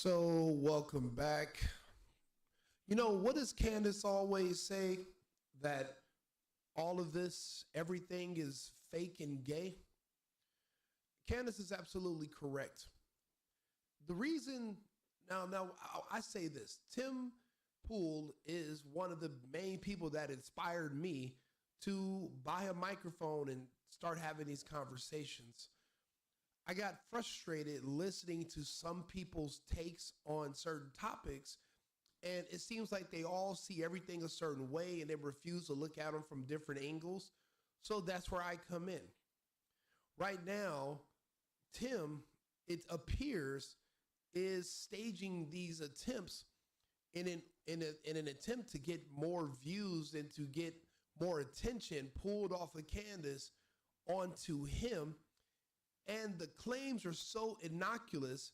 So, welcome back. What does Candace always say? That all of this, everything is fake and gay? Candace is absolutely correct. The reason, now I say this Tim Pool is one of the main people that inspired me to buy a microphone and start having these conversations. I got frustrated listening to some people's takes on certain topics, and it seems like they all see everything a certain way and they refuse to look at them from different angles. So that's where I come in. Right now, Tim, it appears, is staging these attempts in an attempt to get more views and to get more attention pulled off of Candace onto him. And the claims are so innocuous,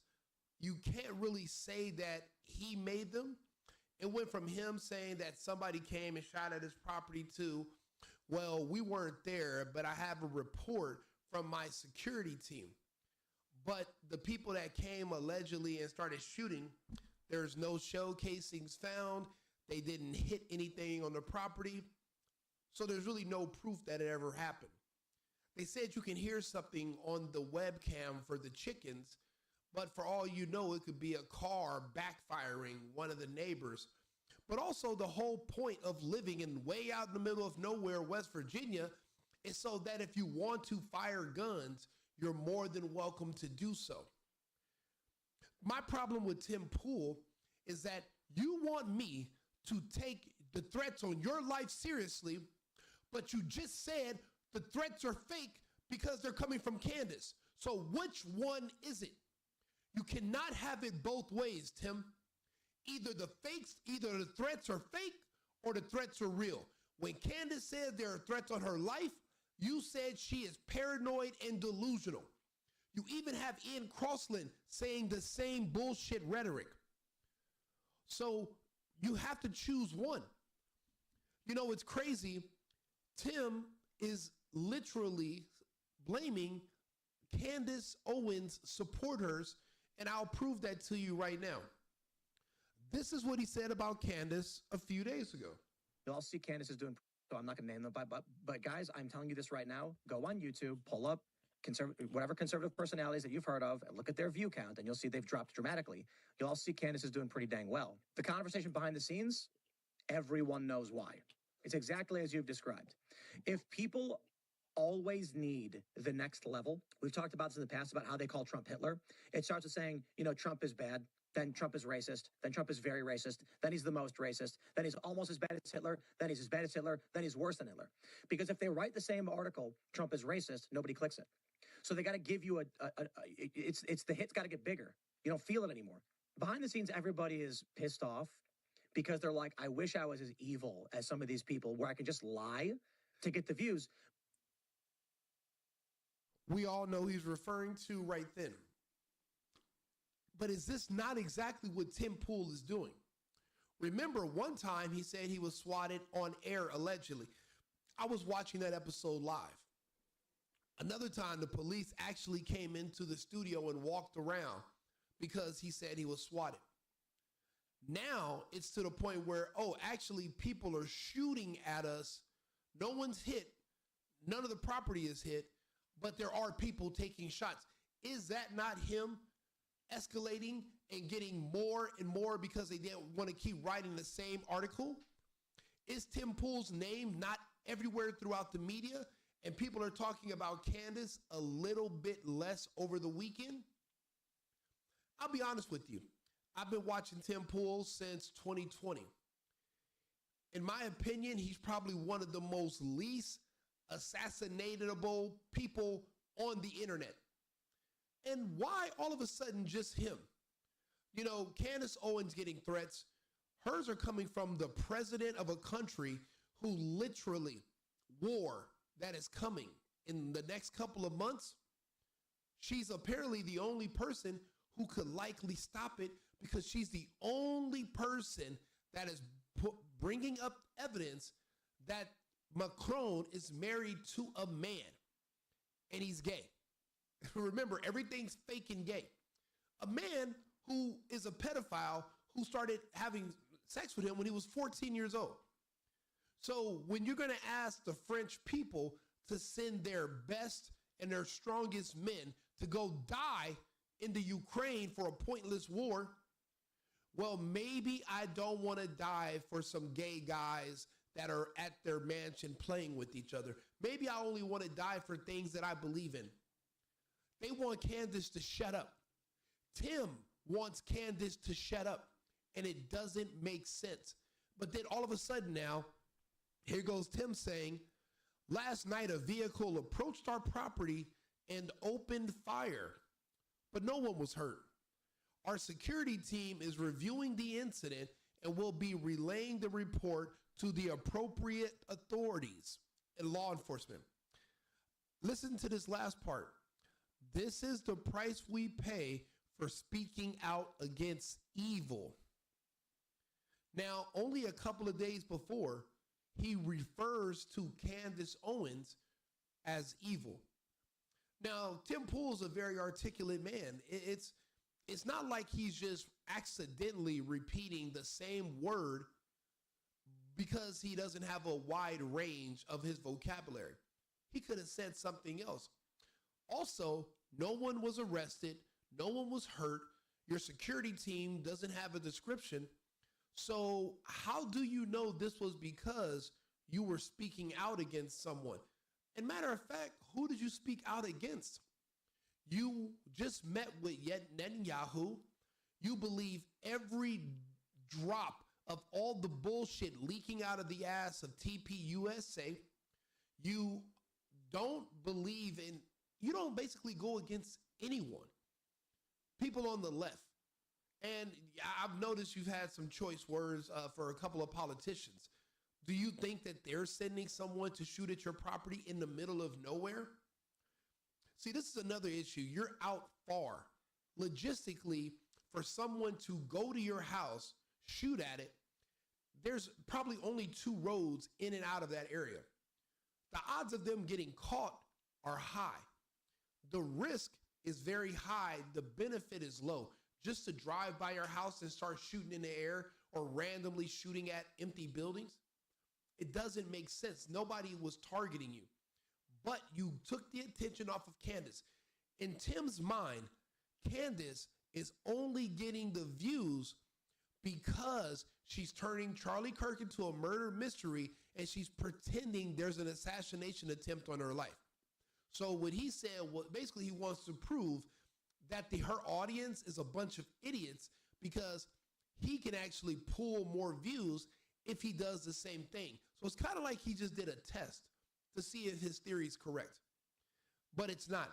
you can't really say that he made them. It went from him saying that somebody came and shot at his property to, well, we weren't there, but I have a report from my security team. But the people that came allegedly and started shooting, there's no shell casings found. They didn't hit anything on the property. So there's really no proof that it ever happened. They said you can hear something on the webcam for the chickens, but for all you know, it could be a car backfiring one of the neighbors. But also the whole point of living in way out in the middle of nowhere, West Virginia, is so that if you want to fire guns, you're more than welcome to do so. My problem with Tim Pool is that you want me to take the threats on your life seriously, but you just said the threats are fake because they're coming from Candace. So which one is it? You cannot have it both ways, Tim. Either the threats are fake or the threats are real. When Candace said there are threats on her life, you said she is paranoid and delusional. You even have Ian Crossland saying the same bullshit rhetoric. So you have to choose one. It's crazy. Tim is literally blaming Candace Owens supporters, and I'll prove that to you right now. This is what he said about Candace a few days ago. You'll all see Candace is doing, so I'm not going to name them, but guys, I'm telling you this right now. Go on YouTube, pull up whatever conservative personalities that you've heard of, and look at their view count, and you'll see they've dropped dramatically. You'll all see Candace is doing pretty dang well. The conversation behind the scenes, everyone knows why. It's exactly as you've described. If people always need the next level, we've talked about this in the past about how they call Trump Hitler. It starts with saying, Trump is bad. Then Trump is racist. Then Trump is very racist. Then he's the most racist. Then he's almost as bad as Hitler. Then he's as bad as Hitler. Then he's worse than Hitler. Because if they write the same article, Trump is racist, nobody clicks it. So they got to give you it's the hit's got to get bigger. You don't feel it anymore. Behind the scenes, everybody is pissed off because they're like, I wish I was as evil as some of these people where I can just lie to get the views. We all know he's referring to right then. But is this not exactly what Tim Pool is doing? Remember, one time he said he was swatted on air, allegedly. I was watching that episode live. Another time, the police actually came into the studio and walked around because he said he was swatted. Now it's to the point where, actually people are shooting at us. No one's hit. None of the property is hit, but there are people taking shots. Is that not him escalating and getting more and more because they didn't want to keep writing the same article? Is Tim Pool's name not everywhere throughout the media? And people are talking about Candace a little bit less over the weekend? I'll be honest with you. I've been watching Tim Pool since 2020. In my opinion, he's probably one of the most least assassinatable people on the internet. And why all of a sudden just him? Candace Owens getting threats. Hers are coming from the president of a country who literally war that is coming in the next couple of months. She's apparently the only person who could likely stop it because she's the only person that is bringing up evidence that Macron is married to a man and he's gay. Remember, everything's fake and gay. A man who is a pedophile who started having sex with him when he was 14 years old. So when you're going to ask the French people to send their best and their strongest men to go die in the Ukraine for a pointless war, well, maybe I don't want to die for some gay guys that are at their mansion playing with each other. Maybe I only want to die for things that I believe in. They want Candace to shut up. Tim wants Candace to shut up, and it doesn't make sense. But then all of a sudden now, here goes Tim saying, last night a vehicle approached our property and opened fire, but no one was hurt. Our security team is reviewing the incident and will be relaying the report to the appropriate authorities and law enforcement. Listen to this last part. This is the price we pay for speaking out against evil. Now, only a couple of days before, he refers to Candace Owens as evil. Now, Tim Pool's a very articulate man. It's not like he's just accidentally repeating the same word because he doesn't have a wide range of his vocabulary. He could have said something else. Also, no one was arrested. No one was hurt. Your security team doesn't have a description. So how do you know this was because you were speaking out against someone? And matter of fact, who did you speak out against? You just met with Netanyahu. You believe every drop of all the bullshit leaking out of the ass of TPUSA. You don't believe in, you don't basically go against anyone. People on the left. And I've noticed you've had some choice words for a couple of politicians. Do you think that they're sending someone to shoot at your property in the middle of nowhere? See, this is another issue. You're out far. Logistically, for someone to go to your house, shoot at it, there's probably only 2 roads in and out of that area. The odds of them getting caught are high. The risk is very high. The benefit is low. Just to drive by your house and start shooting in the air or randomly shooting at empty buildings, it doesn't make sense. Nobody was targeting you, but you took the attention off of Candace. In Tim's mind, Candace is only getting the views because she's turning Charlie Kirk into a murder mystery and she's pretending there's an assassination attempt on her life. So what he said was basically he wants to prove that her audience is a bunch of idiots because he can actually pull more views if he does the same thing. So it's kind of like he just did a test to see if his theory is correct, but it's not.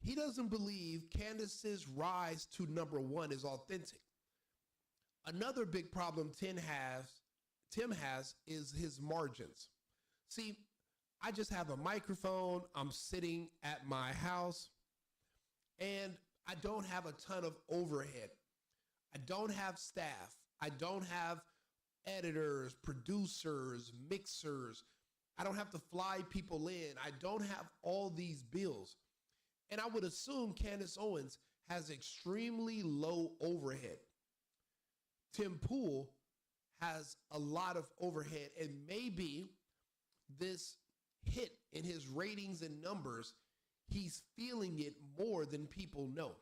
He doesn't believe Candace's rise to #1 is authentic. Another big problem Tim has is his margins. See, I just have a microphone. I'm sitting at my house and I don't have a ton of overhead. I don't have staff. I don't have editors, producers, mixers. I don't have to fly people in. I don't have all these bills. And I would assume Candace Owens has extremely low overhead. Tim Pool has a lot of overhead, and maybe this hit in his ratings and numbers, he's feeling it more than people know.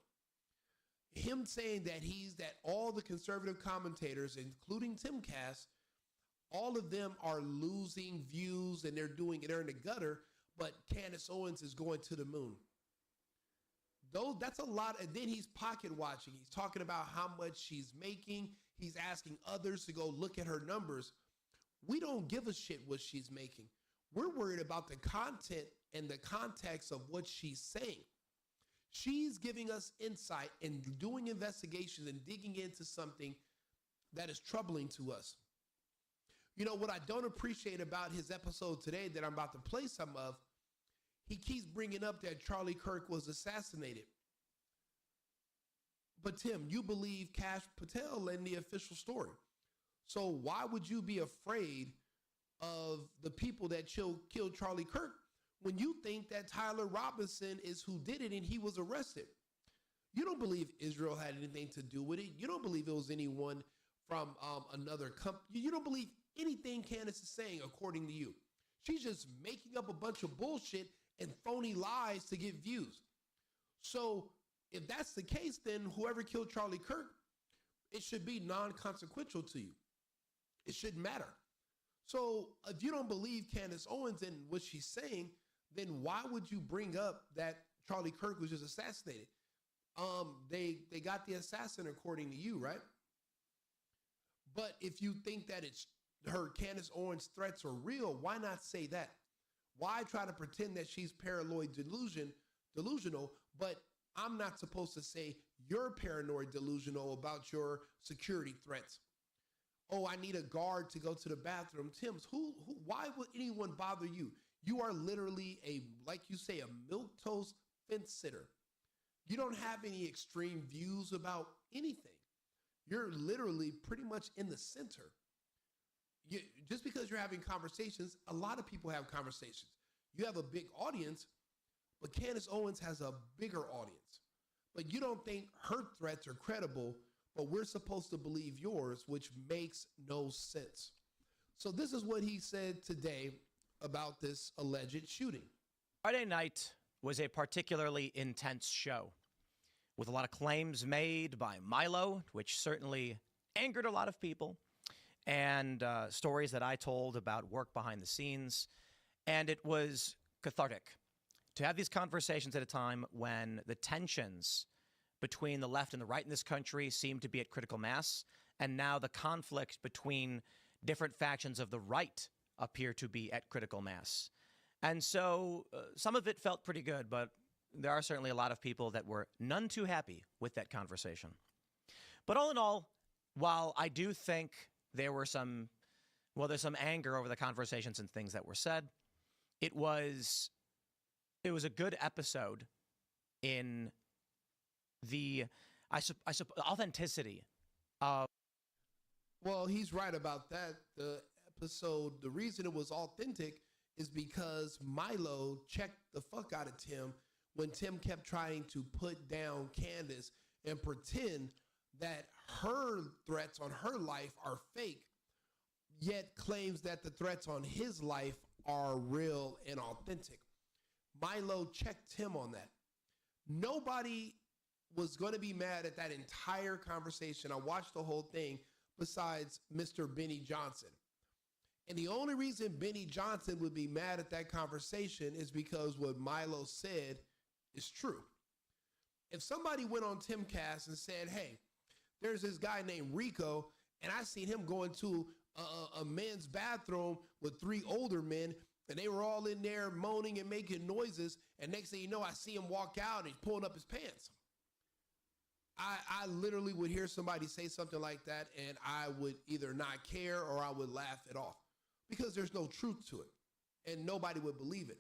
Him saying that all the conservative commentators, including Timcast, all of them are losing views and they're in the gutter, but Candace Owens is going to the moon. That's a lot. And then he's pocket watching. He's talking about how much she's making. He's asking others to go look at her numbers. We don't give a shit what she's making. We're worried about the content and the context of what she's saying. She's giving us insight and doing investigations and digging into something that is troubling to us. You know, what I don't appreciate about his episode today that I'm about to play some of, he keeps bringing up that Charlie Kirk was assassinated. But Tim, you believe Kash Patel in the official story. So why would you be afraid of the people that killed Charlie Kirk when you think that Tyler Robinson is who did it and he was arrested? You don't believe Israel had anything to do with it. You don't believe it was anyone from another company. You don't believe anything Candace is saying according to you. She's just making up a bunch of bullshit and phony lies to get views. So if that's the case, then whoever killed Charlie Kirk, it should be non-consequential to you. It shouldn't matter. So if you don't believe Candace Owens and what she's saying, then why would you bring up that Charlie Kirk was just assassinated? They got the assassin according to you, right? But if you think that it's her Candace Owens threats are real, why not say that? Why try to pretend that she's paranoid delusional, but I'm not supposed to say you're paranoid delusional about your security threats? Oh, I need a guard to go to the bathroom. Tim's, why would anyone bother you? You are literally like you say, a milquetoast fence sitter. You don't have any extreme views about anything. You're literally pretty much in the center. Just because you're having conversations, a lot of people have conversations. You have a big audience, but Candace Owens has a bigger audience. But you don't think her threats are credible, but we're supposed to believe yours, which makes no sense. So this is what he said today about this alleged shooting. Friday night was a particularly intense show with a lot of claims made by Milo, which certainly angered a lot of people, and stories that I told about work behind the scenes. And it was cathartic to have these conversations at a time when the tensions between the left and the right in this country seem to be at critical mass, and now the conflict between different factions of the right appear to be at critical mass. And so some of it felt pretty good, but there are certainly a lot of people that were none too happy with that conversation. But all in all, while I do think there's some anger over the conversations and things that were said, it was a good episode in the authenticity of. Well, he's right about that. The episode, the reason it was authentic is because Milo checked the fuck out of Tim when Tim kept trying to put down Candace and pretend that her threats on her life are fake, yet claims that the threats on his life are real and authentic. Milo checked Tim on that. Nobody was going to be mad at that entire conversation. I watched the whole thing besides Mr. Benny Johnson. And the only reason Benny Johnson would be mad at that conversation is because what Milo said is true. If somebody went on Timcast and said, hey, there's this guy named Rico, and I seen him go into a men's bathroom with 3 older men, and they were all in there moaning and making noises, and next thing you know, I see him walk out and he's pulling up his pants. I literally would hear somebody say something like that, and I would either not care or I would laugh it off because there's no truth to it, and nobody would believe it.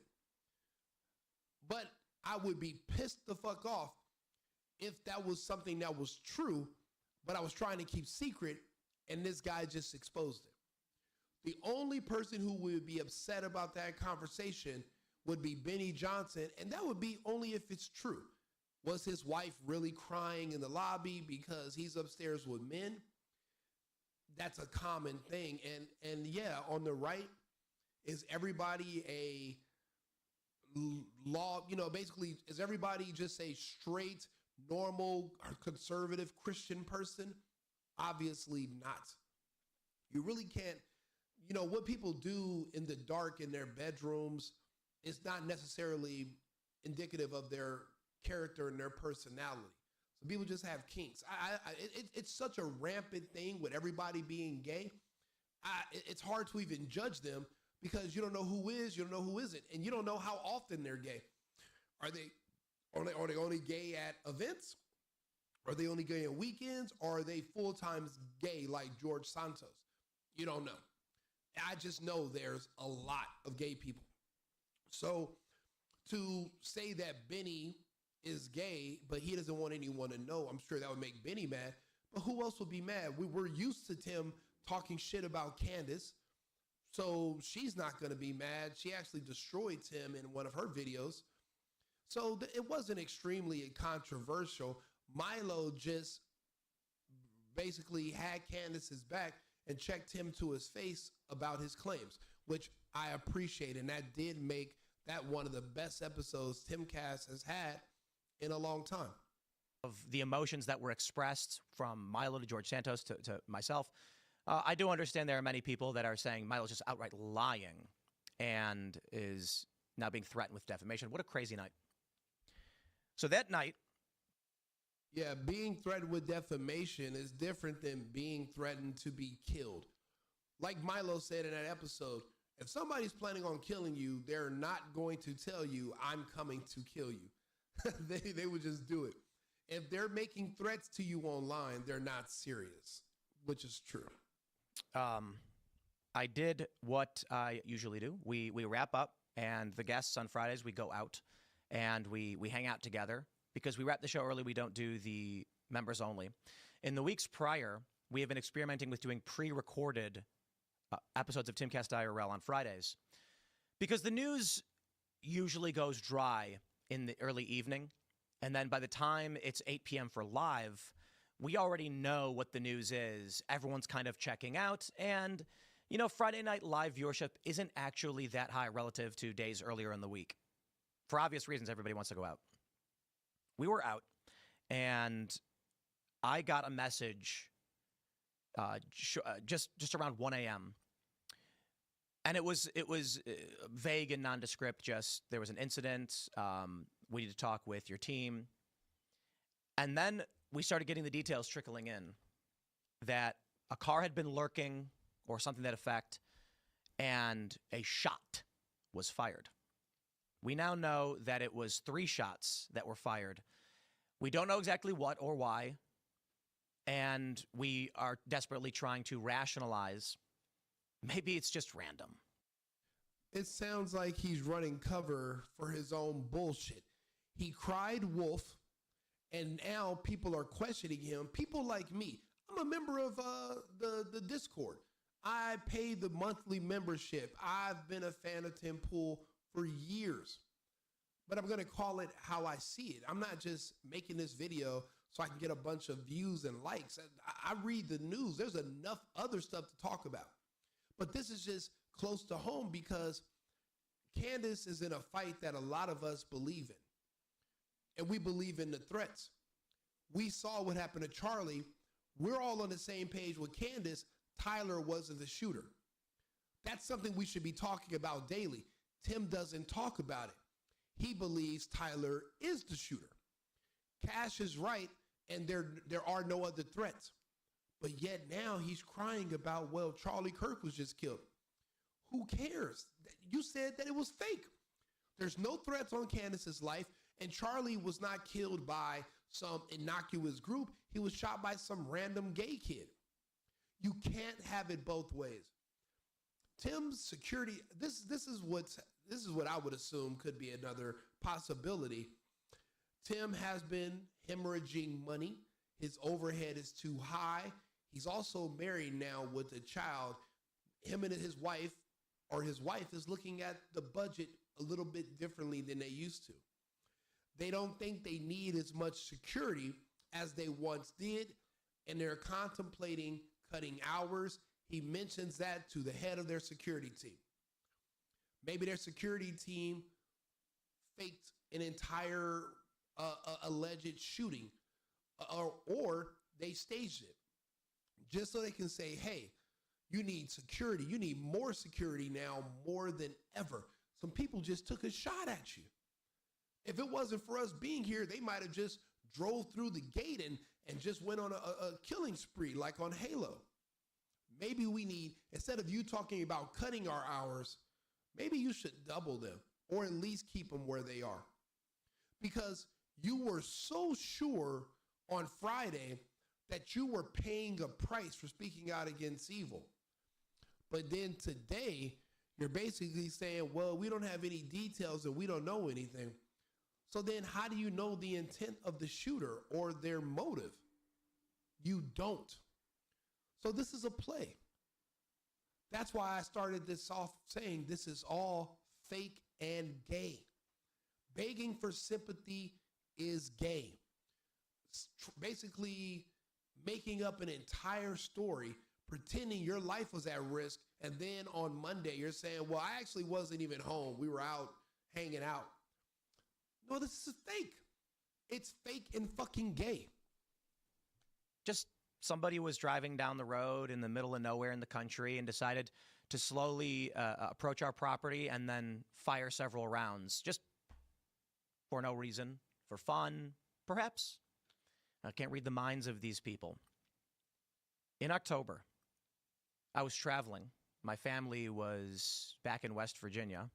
But I would be pissed the fuck off if that was something that was true, but I was trying to keep secret, and this guy just exposed it. The only person who would be upset about that conversation would be Benny Johnson, and that would be only if it's true. Was his wife really crying in the lobby because he's upstairs with men? That's a common thing. And yeah, on the right, is everybody a law, basically, is everybody just a straight, normal, conservative Christian person? Obviously not. You really can't, what people do in the dark in their bedrooms is not necessarily indicative of their character and their personality. So people just have kinks. It's such a rampant thing with everybody being gay. It's hard to even judge them because you don't know who is, you don't know who isn't, and you don't know how often they're gay. Are they only gay at events? Are they only gay on weekends? Or are they full-time gay like George Santos? You don't know. I just know there's a lot of gay people. So to say that Benny is gay, but he doesn't want anyone to know, I'm sure that would make Benny mad. But who else would be mad? We were used to Tim talking shit about Candace, so she's not going to be mad. She actually destroyed Tim in one of her videos. So it wasn't extremely controversial. Milo just basically had Candace's back and checked him to his face about his claims, which I appreciate. And that did make that one of the best episodes Timcast has had in a long time. Of the emotions that were expressed from Milo to George Santos to myself, I do understand there are many people that are saying Milo's just outright lying and is now being threatened with defamation. What a crazy night. So that night, yeah, being threatened with defamation is different than being threatened to be killed. Like Milo said in that episode, if somebody's planning on killing you, they're not going to tell you, I'm coming to kill you. They would just do it. If they're making threats to you online, they're not serious, which is true. I did what I usually do. We wrap up, and the guests on Fridays, we go out, and we hang out together. Because we wrap the show early, we don't do the members only. In the weeks prior, we have been experimenting with doing pre-recorded episodes of Timcast IRL on Fridays. Because the news usually goes dry in the early evening, and then by the time it's 8 p.m. for live, we already know what the news is. Everyone's kind of checking out, and, you know, Friday night live viewership isn't actually that high relative to days earlier in the week. For obvious reasons, everybody wants to go out. We were out, and I got a message just around 1 a.m., and it was vague and nondescript. Just there was an incident. We need to talk with your team, and then we started getting the details trickling in that a car had been lurking or something to that effect, and a shot was fired. We now know that it was 3 shots that were fired. We don't know exactly what or why, and we are desperately trying to rationalize. Maybe it's just random. It sounds like he's running cover for his own bullshit. He cried wolf, and now people are questioning him. People like me. I'm a member of the Discord. I pay the monthly membership. I've been a fan of Tim Pool for years, but I'm going to call it how I see it. I'm not just making this video so I can get a bunch of views and likes. I read the news. There's enough other stuff to talk about, but this is just close to home because Candace is in a fight that a lot of us believe in, and we believe in the threats. We saw what happened to Charlie. We're all on the same page with Candace. Tyler wasn't the shooter. That's something we should be talking about daily. Tim doesn't talk about it. He believes Tyler is the shooter. Cash is right, and there are no other threats. But yet now he's crying about, well, Charlie Kirk was just killed. Who cares? You said that it was fake. There's no threats on Candace's life, and Charlie was not killed by some innocuous group. He was shot by some random gay kid. You can't have it both ways. Tim's security, this is what I would assume could be another possibility. Tim has been hemorrhaging money. His overhead is too high. He's also married now with a child. Him and his wife, or his wife, is looking at the budget a little bit differently than they used to. They don't think they need as much security as they once did, and they're contemplating cutting hours. He mentions that to the head of their security team. Maybe their security team faked an entire alleged shooting, or they staged it just so they can say, hey, you need security. You need more security now more than ever. Some people just took a shot at you. If it wasn't for us being here, they might have just drove through the gate and just went on a killing spree like on Halo. Maybe we need, instead of you talking about cutting our hours, maybe you should double them or at least keep them where they are. Because you were so sure on Friday that you were paying a price for speaking out against evil. But then today, you're basically saying, well, we don't have any details and we don't know anything. So then how do you know the intent of the shooter or their motive? You don't. So this is a play. That's why I started this off saying this is all fake and gay. Begging for sympathy is gay. basically making up an entire story, pretending your life was at risk. And then on Monday, you're saying, well, I actually wasn't even home. We were out hanging out. No, this is fake. It's fake and fucking gay. Just somebody was driving down the road in the middle of nowhere in the country and decided to slowly approach our property and then fire several rounds, just for no reason, for fun, perhaps. I can't read the minds of these people. In October, I was traveling. My family was back in West Virginia,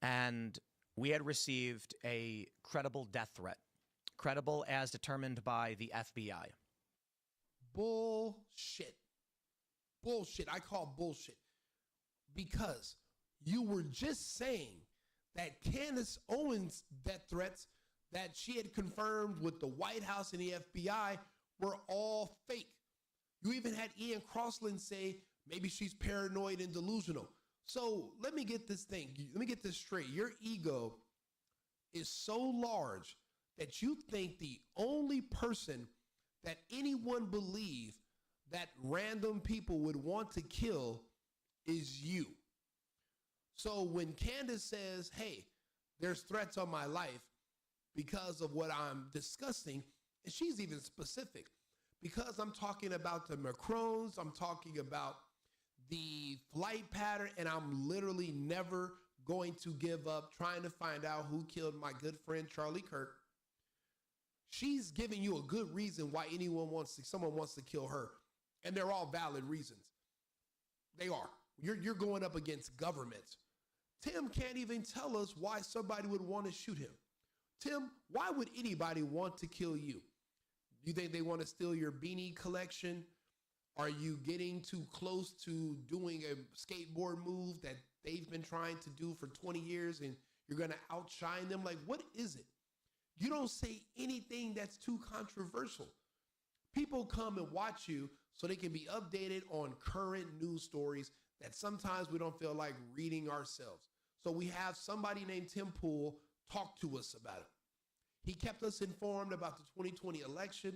and we had received a credible death threat, credible as determined by the FBI. Bullshit. Bullshit. I call bullshit because you were just saying that Candace Owens' death threats that she had confirmed with the White House and the FBI were all fake. You even had Ian Crossland say maybe she's paranoid and delusional. So let me get this straight. Your ego is so large that you think the only person that anyone believe that random people would want to kill is you. So when Candace says, hey, there's threats on my life because of what I'm discussing, and she's even specific, because I'm talking about the Macrons, I'm talking about the flight pattern, and I'm literally never going to give up trying to find out who killed my good friend Charlie Kirk. She's giving you a good reason why someone wants to kill her. And they're all valid reasons. They are. You're going up against governments. Tim can't even tell us why somebody would want to shoot him. Tim, why would anybody want to kill you? You think they want to steal your beanie collection? Are you getting too close to doing a skateboard move that they've been trying to do for 20 years and you're going to outshine them? Like, what is it? You don't say anything that's too controversial. People come and watch you so they can be updated on current news stories that sometimes we don't feel like reading ourselves. So we have somebody named Tim Pool talk to us about it. He kept us informed about the 2020 election.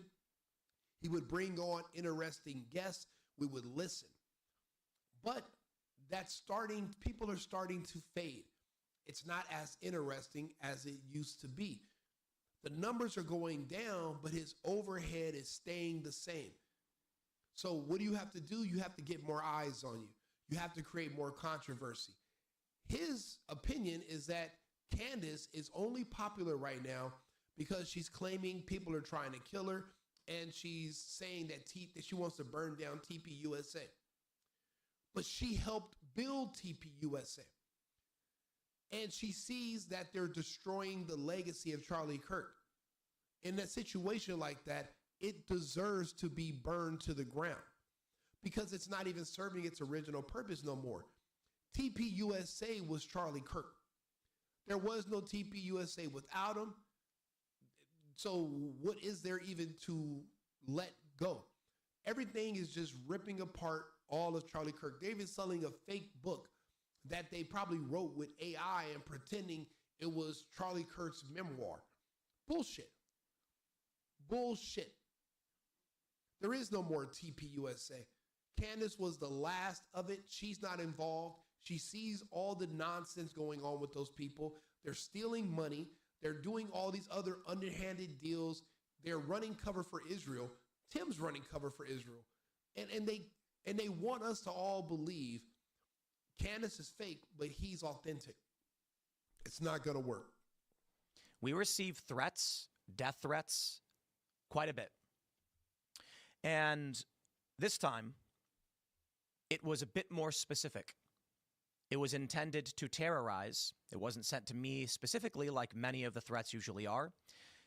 He would bring on interesting guests. We would listen. But people are starting to fade. It's not as interesting as it used to be. The numbers are going down, but his overhead is staying the same. So what do you have to do? You have to get more eyes on you. You have to create more controversy. His opinion is that Candace is only popular right now because she's claiming people are trying to kill her, and she's saying that she wants to burn down TPUSA. But she helped build TPUSA. And she sees that they're destroying the legacy of Charlie Kirk. In a situation like that, it deserves to be burned to the ground because it's not even serving its original purpose no more. TPUSA was Charlie Kirk. There was no TPUSA without him. So what is there even to let go? Everything is just ripping apart all of Charlie Kirk. They've been selling a fake book that they probably wrote with AI and pretending it was Charlie Kirk's memoir. Bullshit. Bullshit. There is no more TPUSA. Candace was the last of it. She's not involved. She sees all the nonsense going on with those people. They're stealing money. They're doing all these other underhanded deals. They're running cover for Israel. Tim's running cover for Israel. And they want us to all believe Candace is fake, but he's authentic. It's not going to work. We receive threats, death threats, quite a bit. And this time, it was a bit more specific. It was intended to terrorize. It wasn't sent to me specifically like many of the threats usually are.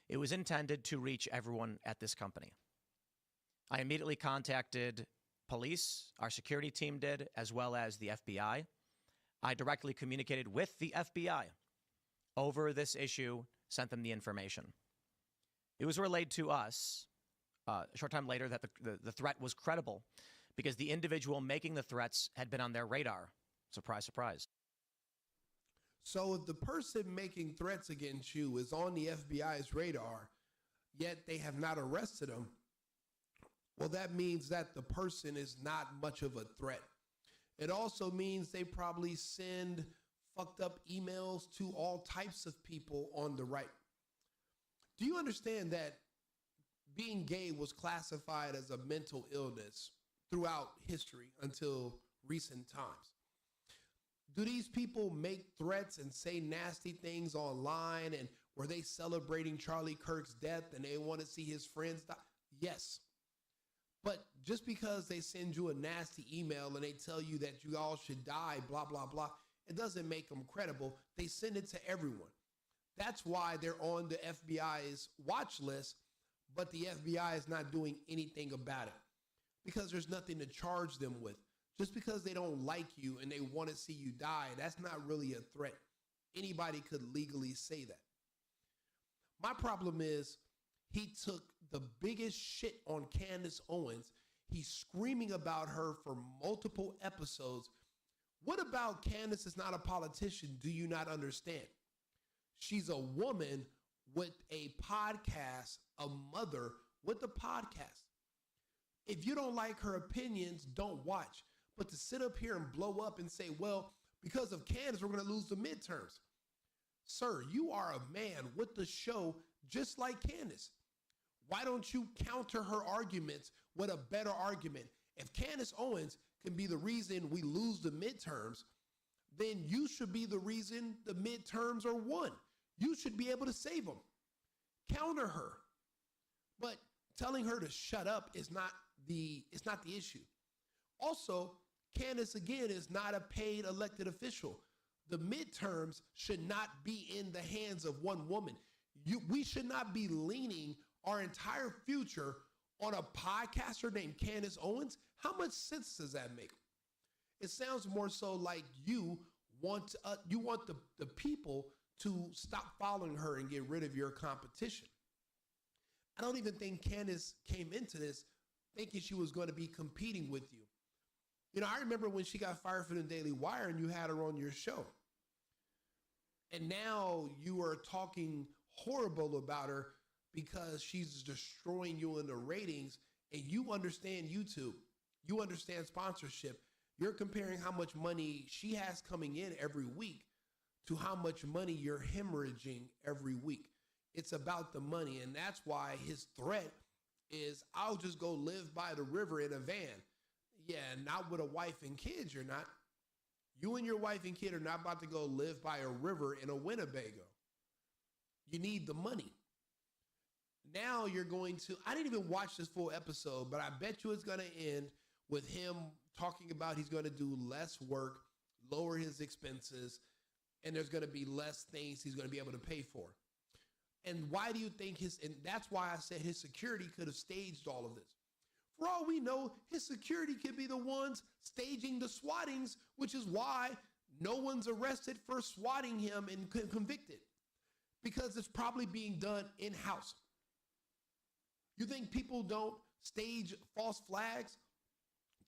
It was intended to reach everyone at this company. I immediately contacted police, our security team did, as well as the FBI. I directly communicated with the FBI over this issue, sent them the information. It was relayed to us a short time later that the threat was credible because the individual making the threats had been on their radar. Surprise, surprise. So if the person making threats against you is on the FBI's radar, yet they have not arrested him, well, that means that the person is not much of a threat. It also means they probably send fucked up emails to all types of people on the right. Do you understand that being gay was classified as a mental illness throughout history until recent times? Do these people make threats and say nasty things online? And were they celebrating Charlie Kirk's death and they want to see his friends die? Yes. But just because they send you a nasty email and they tell you that you all should die, blah, blah, blah, it doesn't make them credible. They send it to everyone. That's why they're on the FBI's watch list, but the FBI is not doing anything about it because there's nothing to charge them with. Just because they don't like you and they want to see you die, that's not really a threat. Anybody could legally say that. My problem is he took the biggest shit on Candace Owens. He's screaming about her for multiple episodes. What about Candace is not a politician? Do you not understand? She's a woman with a podcast, a mother with a podcast. If you don't like her opinions, don't watch. But to sit up here and blow up and say, well, because of Candace, we're going to lose the midterms. Sir, you are a man with the show just like Candace. Why don't you counter her arguments with a better argument? If Candace Owens can be the reason we lose the midterms, then you should be the reason the midterms are won. You should be able to save them. Counter her. But telling her to shut up is not the issue. Also, Candace, again, is not a paid elected official. The midterms should not be in the hands of one woman. We should not be leaning our entire future on a podcaster named Candace Owens. How much sense does that make? It sounds more so like you want the people to stop following her and get rid of your competition. I don't even think Candace came into this thinking she was going to be competing with you. You know, I remember when she got fired from the Daily Wire and you had her on your show. And now you are talking horrible about her because she's destroying you in the ratings, and you understand YouTube. You understand sponsorship. You're comparing how much money she has coming in every week to how much money you're hemorrhaging every week. It's about the money, and that's why his threat is, I'll just go live by the river in a van. Yeah, not with a wife and kids, you're not. You and your wife and kid are not about to go live by a river in a Winnebago. You need the money. Now you're going to, I didn't even watch this full episode, but I bet you it's going to end with him talking about he's going to do less work, lower his expenses, and there's going to be less things he's going to be able to pay for. And why do you think and that's why I said his security could have staged all of this. For all we know, his security could be the ones staging the swattings, which is why no one's arrested for swatting him and convicted, because it's probably being done in-house. You think people don't stage false flags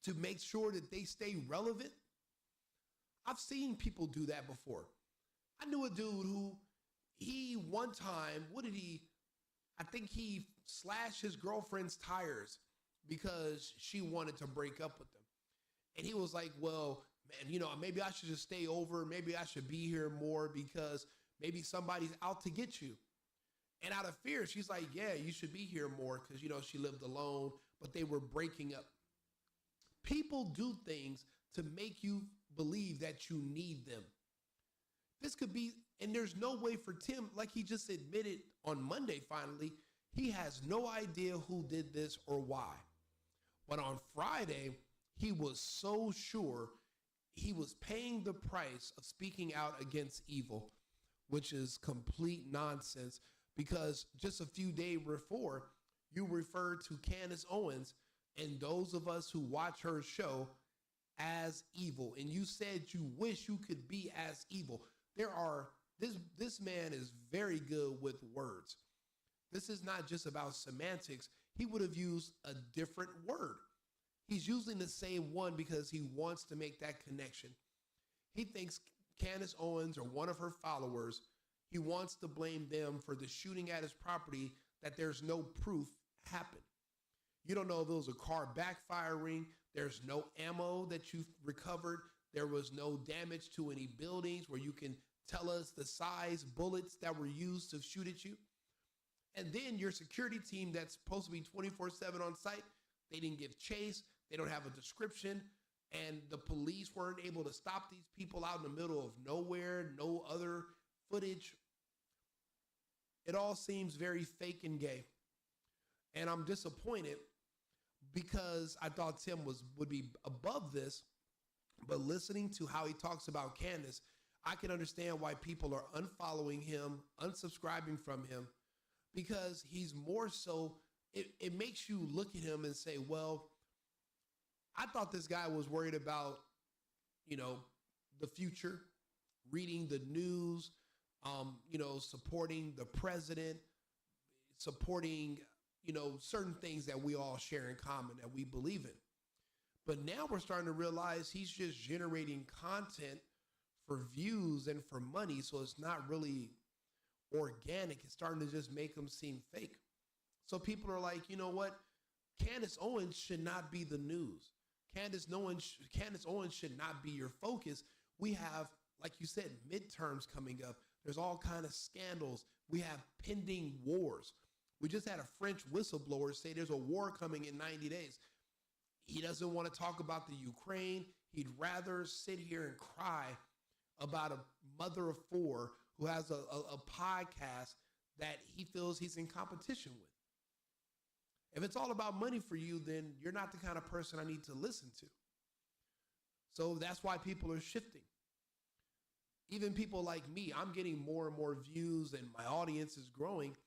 to make sure that they stay relevant? I've seen people do that before. I knew a dude who one time, I think he slashed his girlfriend's tires because she wanted to break up with him. And he was like, well, man, maybe I should just stay over. Maybe I should be here more because maybe somebody's out to get you. And out of fear, she's like, yeah, you should be here more because, she lived alone, but they were breaking up. People do things to make you believe that you need them. This could be, and there's no way for Tim, like he just admitted on Monday finally, he has no idea who did this or why. But on Friday, he was so sure he was paying the price of speaking out against evil, which is complete nonsense, because just a few days before, you referred to Candace Owens and those of us who watch her show as evil. And you said you wish you could be as evil. This man is very good with words. This is not just about semantics. He would have used a different word. He's using the same one because he wants to make that connection. He thinks Candace Owens or one of her followers, he wants to blame them for the shooting at his property that there's no proof happened. You don't know if it was a car backfiring. There's no ammo that you've recovered. There was no damage to any buildings where you can tell us the size bullets that were used to shoot at you. And then your security team that's supposed to be 24/7 on site, they didn't give chase. They don't have a description. And the police weren't able to stop these people out in the middle of nowhere, no other footage. It all seems very fake and gay. And I'm disappointed because I thought Tim would be above this. But listening to how he talks about Candace, I can understand why people are unfollowing him, unsubscribing from him, because he's more so, it makes you look at him and say, well, I thought this guy was worried about, the future, reading the news, supporting the president, supporting, certain things that we all share in common that we believe in. But now we're starting to realize he's just generating content for views and for money. So it's not really organic. It's starting to just make him seem fake. So people are like, you know what? Candace Owens should not be the news. Candace Owens should not be your focus. We have, like you said, midterms coming up. There's all kind of scandals. We have pending wars. We just had a French whistleblower say there's a war coming in 90 days. He doesn't want to talk about the Ukraine. He'd rather sit here and cry about a mother of four who has a podcast that he feels he's in competition with. If it's all about money for you, then you're not the kind of person I need to listen to. So that's why people are shifting. Even people like me, I'm getting more and more views and my audience is growing.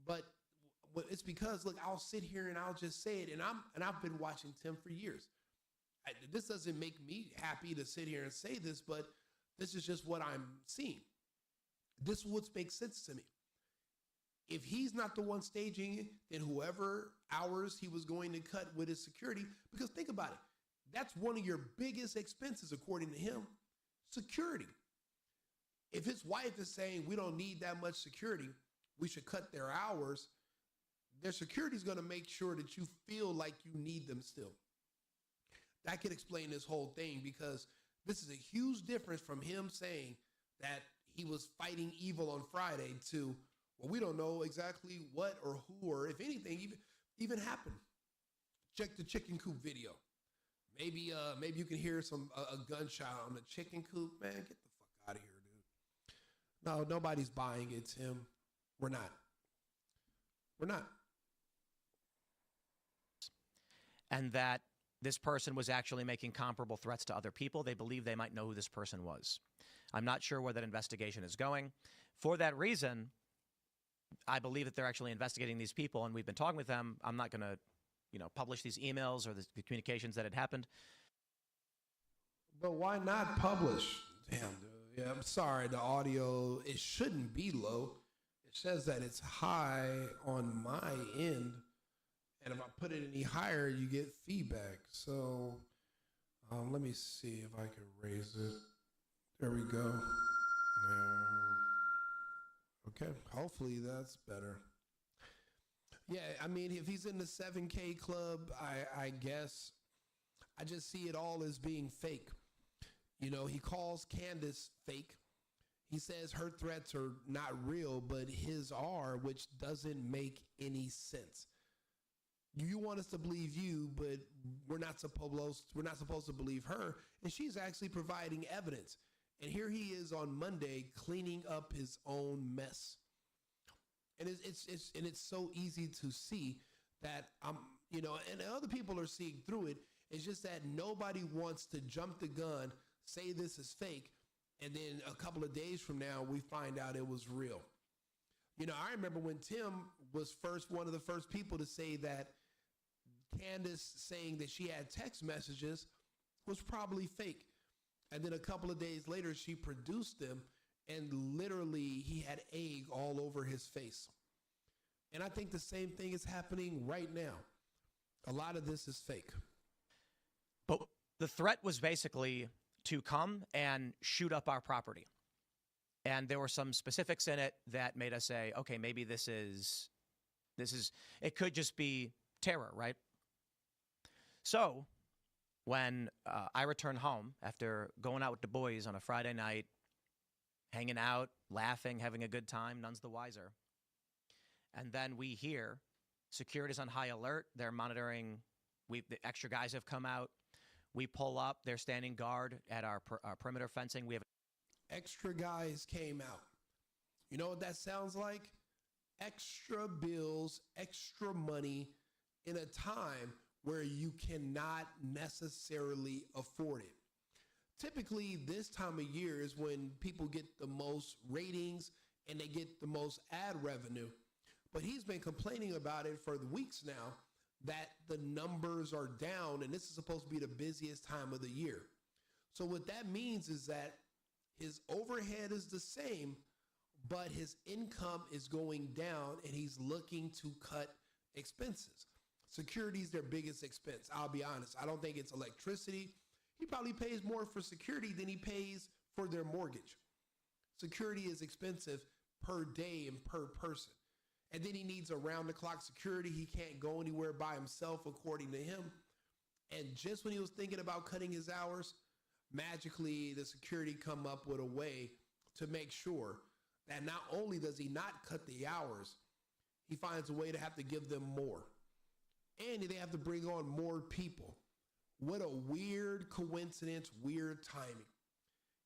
But it's because, look, I'll sit here and I'll just say it. And I've been watching Tim for years. This doesn't make me happy to sit here and say this, but this is just what I'm seeing. This is what makes sense to me. If he's not the one staging it, then whoever hours he was going to cut with his security, because think about it, that's one of your biggest expenses, according to him, security. If his wife is saying we don't need that much security, we should cut their hours, their security is going to make sure that you feel like you need them still. That could explain this whole thing, because this is a huge difference from him saying that he was fighting evil on Friday to, well, we don't know exactly what or who or if anything even happened. Check the chicken coop video. Maybe you can hear a gunshot on the chicken coop. Man, get the fuck out of here, dude. No, nobody's buying it, Tim. We're not. And that this person was actually making comparable threats to other people. They believe they might know who this person was. I'm not sure where that investigation is going. For that reason, I believe that they're actually investigating these people, and we've been talking with them. I'm not going to, publish these emails or the communications that had happened. But why not publish? Damn, dude. Yeah, I'm sorry. The audio, it shouldn't be low. It says that it's high on my end. And if I put it any higher, you get feedback. So let me see if I can raise it. There we go. Yeah. Okay, hopefully that's better. Yeah, I mean, if he's in the 7K club, I guess I just see it all as being fake. He calls Candace fake. He says her threats are not real, but his are, which doesn't make any sense. You want us to believe you, but we're not supposed to believe her, and she's actually providing evidence. And here he is on Monday cleaning up his own mess. And it's so easy to see that and other people are seeing through it. It's just that nobody wants to jump the gun, say this is fake, and then a couple of days from now we find out it was real. I remember when Tim was one of the first people to say that Candace saying that she had text messages was probably fake. And then a couple of days later, she produced them, and literally he had egg all over his face. And I think the same thing is happening right now. A lot of this is fake. But the threat was basically to come and shoot up our property. And there were some specifics in it that made us say, okay, maybe this is It could just be terror, right? So when I return home after going out with the boys on a Friday night, hanging out, laughing, having a good time, none's the wiser. And then we hear security's on high alert. They're monitoring. The extra guys have come out. We pull up. They're standing guard at our perimeter fencing. We have Extra guys came out. You know what that sounds like? Extra bills, extra money in a time where you cannot necessarily afford it. Typically, this time of year is when people get the most ratings and they get the most ad revenue. But he's been complaining about it for weeks now that the numbers are down and this is supposed to be the busiest time of the year. So what that means is that his overhead is the same, but his income is going down and he's looking to cut expenses. Security is their biggest expense. I'll be honest. I don't think it's electricity. He probably pays more for security than he pays for their mortgage. Security is expensive per day and per person. And then he needs around-the-clock security. He can't go anywhere by himself, according to him. And just when he was thinking about cutting his hours, magically the security come up with a way to make sure that not only does he not cut the hours, he finds a way to have to give them more. And they have to bring on more people. What a weird coincidence, weird timing.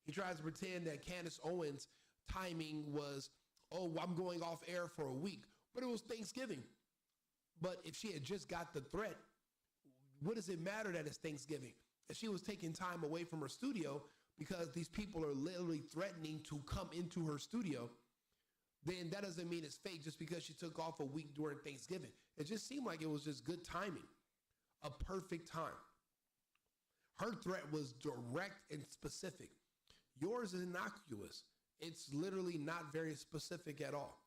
He tries to pretend that Candace Owens' timing was, oh, I'm going off air for a week, but it was Thanksgiving. But if she had just got the threat, what does it matter that it's Thanksgiving? If she was taking time away from her studio because these people are literally threatening to come into her studio, then that doesn't mean it's fake just because she took off a week during Thanksgiving. It just seemed like it was just good timing, a perfect time. Her threat was direct and specific. Yours is innocuous. It's literally not very specific at all.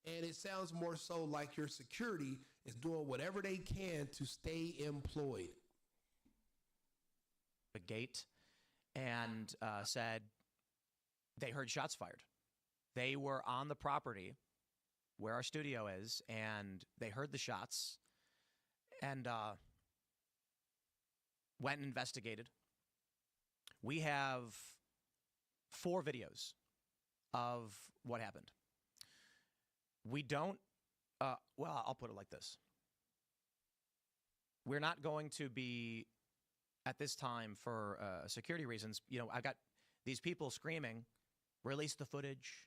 And it sounds more so like your security is doing whatever they can to stay employed. a gate and said they heard shots fired. They were on the property where our studio is, and they heard the shots and went and investigated. We have 4 videos of what happened. We don't, well, I'll put it like this. We're not going to be, at this time, for security reasons, you know, I've got these people screaming, release the footage.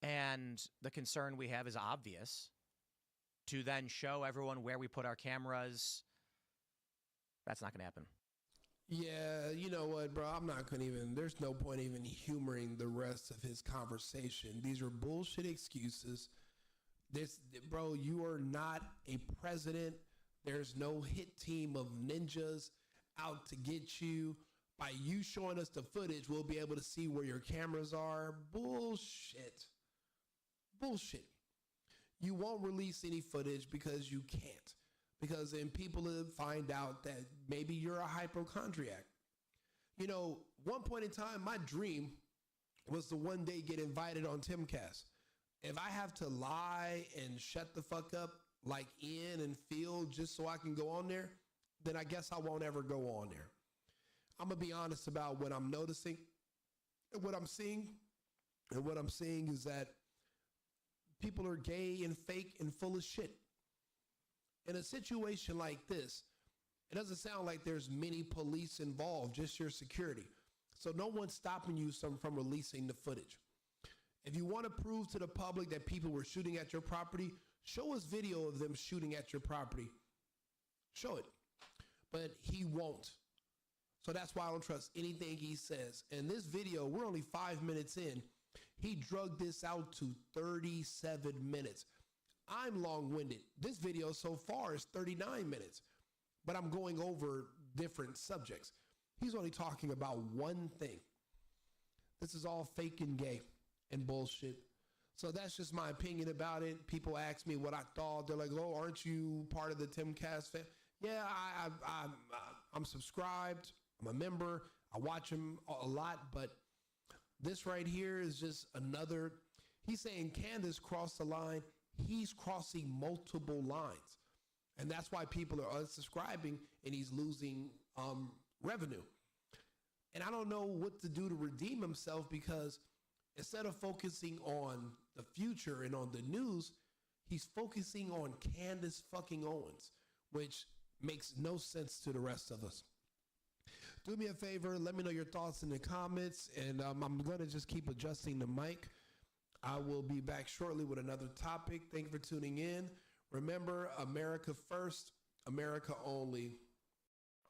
And the concern we have is obvious. To then show everyone where we put our cameras, that's not going to happen. Yeah, you know what, bro? I'm not going to even, there's no point even humoring the rest of his conversation. These are bullshit excuses. This, bro, you are not a president. There's no hit team of ninjas out to get you. By you showing us the footage, we'll be able to see where your cameras are. Bullshit. Bullshit. You won't release any footage because you can't. Because then people will find out that maybe you're a hypochondriac. You know, one point in time, my dream was to one day get invited on Timcast. If I have to lie and shut the fuck up like Ian and Phil just so I can go on there, then I guess I won't ever go on there. I'm going to be honest about what I'm noticing and what I'm seeing. And what I'm seeing is that people are gay and fake and full of shit. In a situation like this, it doesn't sound like there's many police involved, just your security. So no one's stopping you from releasing the footage. If you want to prove to the public that people were shooting at your property, show us video of them shooting at your property. Show it. But he won't. So that's why I don't trust anything he says. And this video, we're only 5 minutes in. He drugged this out to 37 minutes. I'm long-winded. This video so far is 39 minutes, but I'm going over different subjects. He's only talking about one thing. This is all fake and gay and bullshit. So that's just my opinion about it. People ask me what I thought. They're like, oh, aren't you part of the Timcast fan? Yeah, I'm subscribed. I'm a member. I watch him a lot, but this right here is just another. He's saying Candace crossed the line. he's crossing multiple lines. And that's why people are unsubscribing and he's losing revenue. And I don't know what to do to redeem himself, because instead of focusing on the future and on the news, he's focusing on Candace fucking Owens, which makes no sense to the rest of us. Do me a favor, let me know your thoughts in the comments, and I'm going to just keep adjusting the mic. I will be back shortly with another topic. Thank you for tuning in. Remember, America first, America only.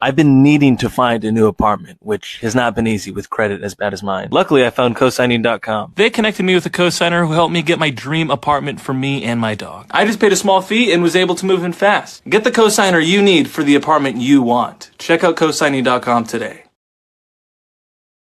I've been needing to find a new apartment, which has not been easy with credit as bad as mine. Luckily, I found cosigning.com. They connected me with a cosigner who helped me get my dream apartment for me and my dog. I just paid a small fee and was able to move in fast. Get the cosigner you need for the apartment you want. Check out cosigning.com today.